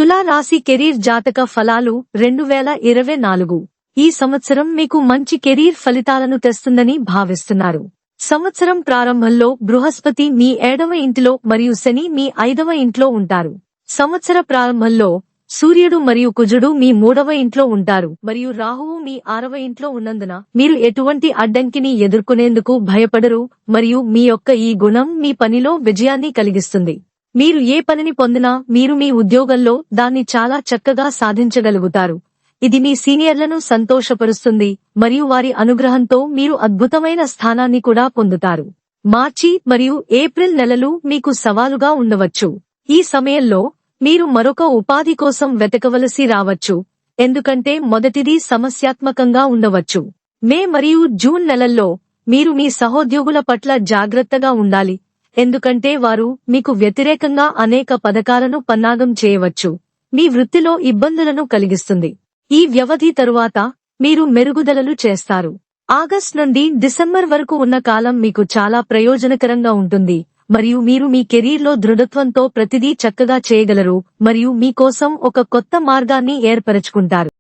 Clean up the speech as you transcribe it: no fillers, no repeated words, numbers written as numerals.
తులా రాశి కెరీర్ జాతక ఫలాలు 2024 ఈ సంవత్సరం మీకు మంచి కెరీర్ ఫలితాలను తెస్తుందని భావిస్తున్నారు. సంవత్సరం ప్రారంభంలో బృహస్పతి మీ 7వ ఇంటిలో మరియు శని మీ 5వ ఇంట్లో ఉంటారు. సంవత్సర ప్రారంభంలో సూర్యుడు మరియు కుజుడు మీ 3వ ఇంట్లో ఉంటారు మరియు రాహువు మీ 6వ ఇంట్లో ఉన్నందున మీరు ఎటువంటి అడ్డంకిని ఎదుర్కొనేందుకు భయపడరు మరియు మీ యొక్క ఈ గుణం మీ పనిలో విజయాన్ని కలిగిస్తుంది. మీరు ఏ పనిని పొందినా మీరు మీ ఉద్యోగంలో దాన్ని చాలా చక్కగా సాధించగలుగుతారు. ఇది మీ సీనియర్లను సంతోషపరుస్తుంది మరియు వారి అనుగ్రహంతో మీరు అద్భుతమైన స్థానాన్ని కూడా పొందుతారు. మార్చి మరియు ఏప్రిల్ నెలలు మీకు సవాలుగా ఉండవచ్చు. ఈ సమయంలో మీరు మరొక ఉపాధి కోసం వెతకవలసి రావచ్చు, ఎందుకంటే మొదటిది సమస్యాత్మకంగా ఉండవచ్చు. మే మరియు జూన్ నెలల్లో మీరు మీ సహోద్యోగుల పట్ల జాగ్రత్తగా ఉండాలి, ఎందుకంటే వారు మీకు వ్యతిరేకంగా అనేక పథకాలను పన్నాగం చేయవచ్చు. మీ వృత్తిలో ఇబ్బందులను కలిగిస్తుంది. ఈ వ్యవధి తరువాత మీరు మెరుగుదలలు చేస్తారు. ఆగస్ట్ నుండి డిసెంబర్ వరకు ఉన్న కాలం మీకు చాలా ప్రయోజనకరంగా ఉంటుంది మరియు మీరు మీ కెరీర్లో దృఢత్వంతో ప్రతిదీ చక్కగా చేయగలరు మరియు మీ కోసం ఒక కొత్త మార్గాన్ని ఏర్పరచుకుంటారు.